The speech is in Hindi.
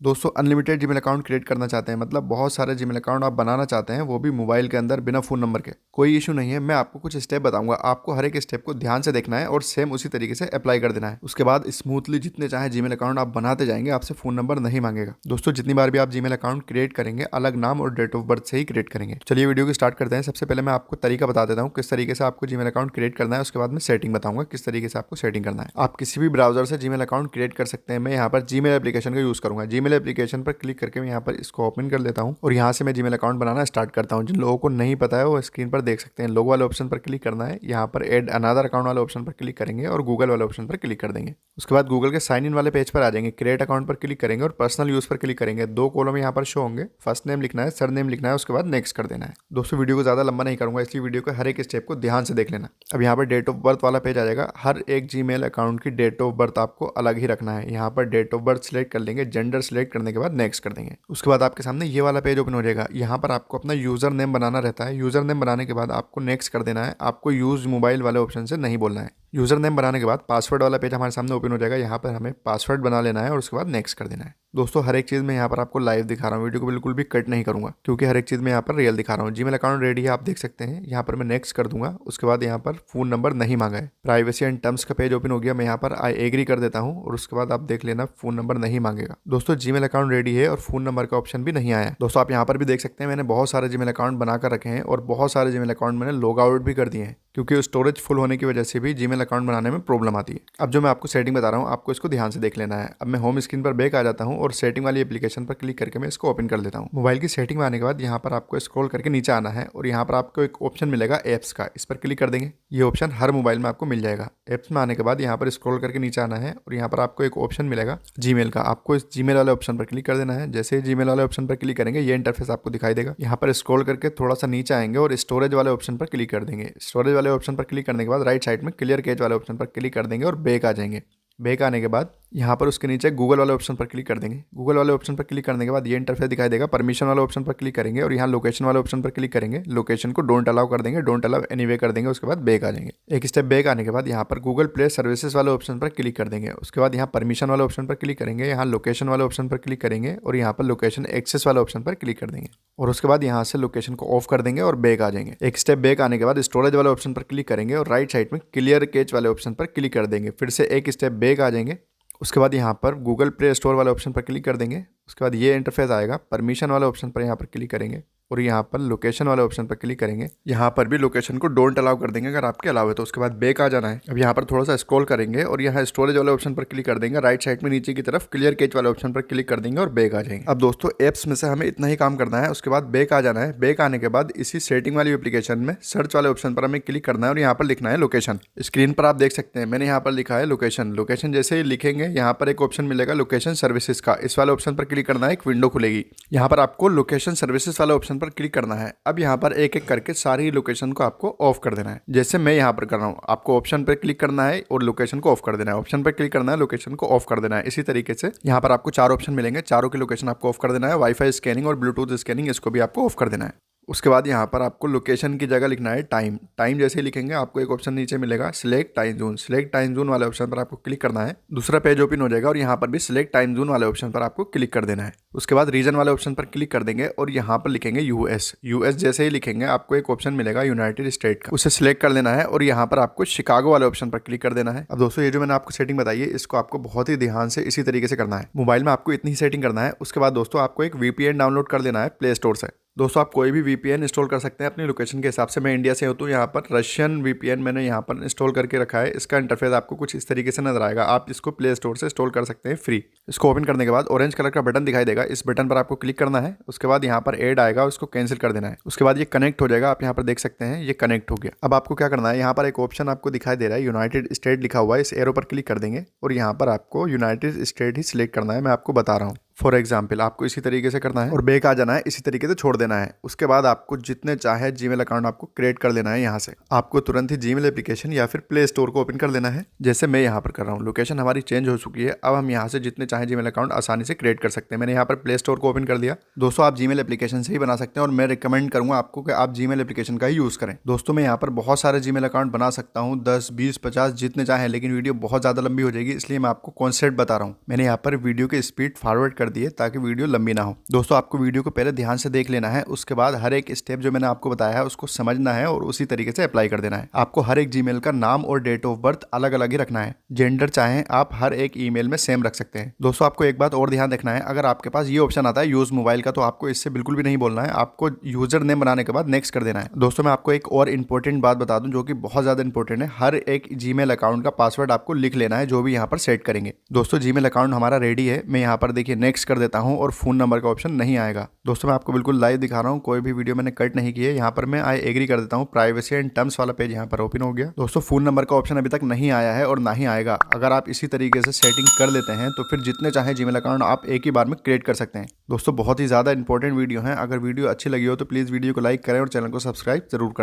दोस्तों अनलिमिटेड जीमेल अकाउंट क्रिएट करना चाहते हैं, मतलब बहुत सारे जीमेल अकाउंट आप बनाना चाहते हैं, वो भी मोबाइल के अंदर बिना फ़ोन नंबर के। कोई इशू नहीं है, मैं आपको कुछ स्टेप बताऊंगा, आपको हर एक स्टेप को ध्यान से देखना है और सेम उसी तरीके से अप्लाई कर देना है। उसके बाद स्मूथली जितने चाहे जीमेल अकाउंट आप बनाते जाएंगे, आपसे फ़ोन नंबर नहीं मांगेगा। दोस्तों जितनी बार भी आप जीमेल अकाउंट क्रिएट करेंगे, अलग नाम और डेट ऑफ बर्थ से ही क्रिएट करेंगे। चलिए वीडियो को स्टार्ट करते हैं। सबसे पहले मैं आपको तरीका बता देता हूँ किस तरीके से आपको जीमेल अकाउंट क्रिएट करना है। उसके बाद मैं सेटिंग बताऊंगा किस तरीके से आपको सेटिंग करना है। आप किसी भी ब्राउजर से जीमेल अकाउंट क्रिएट कर सकते हैं। मैं यहाँ पर जीमेल एप्लीकेशन का यूज़ करूँगा। जीमेल एप्लीकेशन पर क्लिक करके मैं यहाँ पर इसको ओपन कर लेता हूँ और यहाँ से मैं जीमेल अकाउंट बनाना स्टार्ट करता हूँ। जिन लोगों को नहीं पता है वो स्क्रीन पर देख सकते हैं। लोगो वाले ऑप्शन पर क्लिक करना है, यहाँ पर ऐड अनदर अकाउंट वाले ऑप्शन पर क्लिक करेंगे और गूगल वाले ऑप्शन पर क्लिक कर देंगे। उसके बाद गूगल के साइन इन वाले पेज पर आ जाएंगे, क्रिएट अकाउंट पर क्लिक करेंगे और पर्सनल यूज पर क्लिक करेंगे। 2 कॉलम यहाँ पर शो होंगे, फर्स्ट नेम लिखना है, सर नेम लिखना है, उसके बाद नेक्स्ट कर देना है। दोस्तों वीडियो को ज़्यादा लंबा नहीं करूँगा, इसलिए वीडियो के हर एक स्टेप को ध्यान से देख लेना। अब यहाँ पर डेट ऑफ बर्थ वाला पेज आ जाएगा। हर एक जीमेल अकाउंट की डेट ऑफ बर्थ आपको अलग ही रखना है। यहाँ पर डेट ऑफ बर्थ सिलेक्ट कर लेंगे, जेंडर सिलेक्ट करने के बाद नेक्स्ट कर देंगे। उसके बाद आपके सामने ये वाला पेज ओपन हो जाएगा। यहाँ पर आपको अपना यूजर नेम बनाना रहता है। यूजर नेम बनाने के बाद आपको नेक्स्ट कर देना है। आपको यूज मोबाइल वाले ऑप्शन से नहीं बोलना है। यूजर नेम बनाने के बाद पासवर्ड वाला पेज हमारे सामने ओपन हो जाएगा। यहाँ पर हमें पासवर्ड बना लेना है और उसके बाद नेक्स्ट कर देना है। दोस्तों हर एक चीज़ में यहाँ पर आपको लाइव दिखा रहा हूँ, वीडियो को बिल्कुल भी कट नहीं करूँगा क्योंकि हर एक चीज़ में यहाँ पर रियल दिखा रहा हूँ। जीमेल अकाउंट रेडी है, आप देख सकते हैं। यहाँ पर मैं नेक्स्ट कर दूंगा। उसके बाद यहाँ पर फ़ोन नंबर नहीं मांगा है। प्राइवेसी एंड टर्म्स का पेज ओपन हो गया। मैं यहाँ पर आई एग्री कर देता हूँ और उसके बाद आप देख लेना फ़ोन नंबर नहीं मांगेगा। दोस्तों जीमेल अकाउंट रेडी है और फ़ोन नंबर का ऑप्शन भी नहीं आया। दोस्तों आप यहाँ पर भी देख सकते हैं मैंने बहुत सारे जीमेल अकाउंट बनाकर रखे हैं और बहुत सारे जीमेल अकाउंट मैंने लॉग आउट भी कर दिए हैं क्योंकि स्टोरेज फुल होने की वजह से भी जीमेल अकाउंट बनाने में प्रॉब्लम आती है। अब जो मैं आपको सेटिंग बता रहा हूँ, आपको इसको ध्यान से देख लेना है। अब मैं होम स्क्रीन पर बैक आ जाता हूँ और सेटिंग वाली एप्लीकेशन पर क्लिक करके मैं इसको ओपन कर लेता हूँ। मोबाइल की सेटिंग में आने के बाद यहाँ पर आपको स्क्रॉल करके नीचे आना है और यहाँ पर आपको एक ऑप्शन मिलेगा ऐप्स का, इस पर क्लिक कर देंगे। ये ऑप्शन हर मोबाइल में आपको मिल जाएगा। ऐप्स में आने के बाद यहाँ पर स्क्रॉल करके नीचे आना है और यहाँ पर आपको एक ऑप्शन मिलेगा जीमेल का। आपको इस जीमेल वाले ऑप्शन पर क्लिक कर देना है। जैसे ही जीमेल वाले ऑप्शन पर क्लिक करेंगे ये इंटरफेस आपको दिखाई देगा। यहाँ पर स्क्रॉल करके थोड़ा सा नीचे आएंगे और स्टोरेज वाले ऑप्शन पर क्लिक कर देंगे। स्टोरेज वाले ऑप्शन पर क्लिक करने के बाद राइट साइड में क्लियर कैच वाले ऑप्शन पर क्लिक कर देंगे और बैक आ जाएंगे। बैक आने के बाद यहाँ पर उसके नीचे गूगल वाले ऑप्शन पर क्लिक कर देंगे। गूगल वाले ऑप्शन पर क्लिक करने के बाद ये इंटरफेस दिखाई देगा। परमिशन वाले ऑप्शन पर क्लिक करेंगे और यहाँ लोकेशन वाले ऑप्शन पर क्लिक करेंगे। लोकेशन को डोंट अलाउ कर देंगे, डोंट अलाउ एनीवे कर देंगे। उसके बाद बैक आ जाएंगे। एक स्टेप बैक आने के बाद यहाँ पर गूगल प्ले सर्विसेज वाले ऑप्शन पर क्लिक कर देंगे। उसके बाद यहाँ परमिशन वाले ऑप्शन पर क्लिक करेंगे, यहाँ लोकेशन वाले ऑप्शन पर क्लिक करेंगे और यहाँ पर लोकेशन एक्सेस वाले ऑप्शन पर क्लिक कर देंगे और उसके बाद यहाँ से लोकेशन को ऑफ कर देंगे और बैक आ जाएंगे। एक स्टेप बैक आने के बाद स्टोरेज वाले ऑप्शन पर क्लिक करेंगे और राइट साइड में क्लियर कैच वाले ऑप्शन पर क्लिक कर देंगे। फिर से एक स्टेप बैक आ जाएंगे। उसके बाद यहाँ पर गूगल प्ले स्टोर वाले ऑप्शन पर क्लिक कर देंगे। उसके बाद ये इंटरफेस आएगा। परमिशन वाले ऑप्शन पर यहाँ पर क्लिक करेंगे और यहाँ पर लोकेशन वाले ऑप्शन पर क्लिक करेंगे। यहाँ पर भी लोकेशन को डोंट अलाउ कर देंगे अगर आपके अलाउ है तो। उसके बाद बैक आ जाना है। अब यहाँ पर थोड़ा सा स्क्रॉल करेंगे और यहाँ स्टोरेज वाले ऑप्शन पर क्लिक कर देंगे। राइट साइड में नीचे की तरफ क्लियर कैच वाले ऑप्शन पर क्लिक कर देंगे और बैक आ जाएंगे। अब दोस्तों एप्स में से हमें इतना ही काम करना है। उसके बाद बैक आ जाना है। बैक आने के बाद इसी सेटिंग वाली एप्लीकेशन में सर्च वाले ऑप्शन पर हमें क्लिक करना है और यहाँ पर लिखना है लोकेशन। स्क्रीन पर आप देख सकते हैं मैंने यहाँ पर लिखा है लोकेशन। लोकेशन जैसे ही लिखेंगे यहाँ पर एक ऑप्शन मिलेगा लोकेशन सर्विसेज का। इस वाले ऑप्शन पर क्लिक करना है, एक विंडो खुलेगी। यहाँ पर आपको लोकेशन सर्विसेज वाले ऑप्शन पर क्लिक करना है। अब यहाँ पर एक एक करके सारी लोकेशन को आपको ऑफ कर देना है, जैसे मैं यहाँ पर कर रहा हूँ। आपको ऑप्शन पर क्लिक करना है और लोकेशन को ऑफ कर देना है। ऑप्शन पर क्लिक करना है, लोकेशन को ऑफ कर देना है। इसी तरीके से यहाँ पर आपको 4 ऑप्शन मिलेंगे, चारों की लोकेशन आपको ऑफ कर देना है। वाईफाई स्कैनिंग और ब्लूटूथ स्कैनिंग इसको भी आपको ऑफ कर देना है। उसके बाद यहाँ पर आपको लोकेशन की जगह लिखना है टाइम। टाइम जैसे ही लिखेंगे आपको एक ऑप्शन नीचे मिलेगा select time zone. Select time zone वाले ऑप्शन पर आपको क्लिक करना है। दूसरा पेज ओपन हो जाएगा और यहाँ पर भी सिलेक्ट टाइम जोन वाले ऑप्शन पर आपको क्लिक कर देना है। उसके बाद रीजन वाले ऑप्शन पर क्लिक कर देंगे और यहाँ पर लिखेंगे यूएस। यूएस जैसे ही लिखेंगे आपको एक ऑप्शन मिलेगा यूनाइटेड स्टेट का, उसे सिलेक्ट कर लेना है और यहाँ पर आपको शिकागो वाले ऑप्शन पर क्लिक कर देना है। अब दोस्तों ये जो मैंने आपको सेटिंग बताई है इसको आपको बहुत ही ध्यान से इसी तरीके से करना है। मोबाइल में आपको इतनी ही सेटिंग करना है। उसके बाद दोस्तों आपको एक VPN डाउनलोड कर लेना है प्ले स्टोर से। दोस्तों आप कोई भी VPN इंस्टॉल कर सकते हैं अपनी लोकेशन के हिसाब से। मैं इंडिया से हूँ तो यहाँ पर रशियन VPN मैंने यहाँ पर इंस्टॉल करके रखा है। इसका इंटरफेस आपको कुछ इस तरीके से नजर आएगा। आप इसको प्ले स्टोर से इंस्टॉल कर सकते हैं फ्री। इसको ओपन करने के बाद ऑरेंज कलर का बटन दिखाई देगा, इस बटन पर आपको क्लिक करना है। उसके बाद यहाँ पर ऐड आएगा, उसको कैंसिल कर देना है। उसके बाद ये कनेक्ट हो जाएगा। आप यहाँ पर देख सकते हैं ये कनेक्ट हो गया। अब आपको क्या करना है, यहाँ पर एक ऑप्शन आपको दिखाई दे रहा है यूनाइटेड स्टेट लिखा हुआ है। इस एरो पर क्लिक कर देंगे और यहाँ पर आपको यूनाइटेड स्टेट ही सिलेक्ट करना है। मैं आपको बता रहा हूँ। फॉर एग्जाम्पल आपको इसी तरीके से करना है और बैक आ जाना है, इसी तरीके से छोड़ देना है। उसके बाद आपको जितने चाहे जीमेल अकाउंट आपको क्रिएट कर लेना है। यहाँ से आपको तुरंत ही जीमेल एप्लीकेशन या फिर प्ले स्टोर को ओपन कर लेना है, जैसे मैं यहाँ पर कर रहा हूँ। लोकेशन हमारी चेंज हो चुकी है। अब हम यहाँ से जितने चाहे जीमेल अकाउंट आसानी से क्रिएट कर सकते हैं। मैंने यहाँ पर प्ले स्टोर को ओपन कर दिया। दोस्तों आप जीमेल एप्लीकेशन से ही बना सकते हैं और मैं रिकमेंड करूँगा आपको कि आप जीमेल एप्लीकेशन का ही यूज़ करें। दोस्तों मैं यहाँ पर बहुत सारे जीमेल अकाउंट बना सकता हूँ, 10, 20, 50 जितने चाहे, लेकिन वीडियो बहुत ज़्यादा लंबी हो जाएगी, इसलिए मैं आपको कॉन्सेप्ट बता रहा हूँ। मैंने यहाँ पर वीडियो की स्पीड फॉरवर्ड कर दिए ताकि वीडियो लंबी ना हो। दोस्तों आपको वीडियो को पहले ध्यान से देख लेना है, उसके बाद हर एक स्टेप जो मैंने आपको बताया है उसको समझना है और उसी तरीके से अप्लाई कर देना है। आपको हर एक जीमेल का नाम और डेट ऑफ बर्थ अलग अलग ही रखना है। जेंडर चाहें आप हर एक ईमेल में सेम रख सकते हैं। दोस्तों आपको एक बात और ध्यान रखना है, अगर आपके पास ये ऑप्शन आता है यूज मोबाइल का, तो आपको इससे बिल्कुल भी नहीं बोलना है। आपको यूजर नेम बनाने के बाद नेक्स्ट कर देना है। दोस्तों मैं आपको एक और इंपॉर्टेंट बात बता दूं जो कि बहुत ज्यादा इंपॉर्टेंट है, हर एक जीमेल अकाउंट का पासवर्ड आपको लिख लेना है जो भी यहाँ पर सेट करेंगे। दोस्तों जीमेल अकाउंट हमारा रेडी है, मैं यहाँ पर देखिए नेक्स्ट कर देता हूँ और फोन नंबर का ऑप्शन नहीं आएगा। दोस्तों मैं आपको बिल्कुल लाइव दिखा रहा हूँ, कोई भी वीडियो मैंने कट नहीं की है। यहाँ पर मैं आई एग्री कर देता हूँ, प्राइवेसी एंड टर्म्स वाला पेज यहाँ पर ओपन हो गया। दोस्तों फोन नंबर का ऑप्शन अभी तक नहीं आया है और ना ही आएगा। अगर आप इसी तरीके से सेटिंग कर लेते हैं तो फिर जितने चाहे जीमेल अकाउंट आप एक ही बार में क्रिएट कर सकते हैं। दोस्तों बहुत ही ज्यादा इंपॉर्टेंट वीडियो है, अगर वीडियो अच्छी लगी हो तो प्लीज वीडियो को लाइक करें और चैनल को सब्सक्राइब जरूर करें।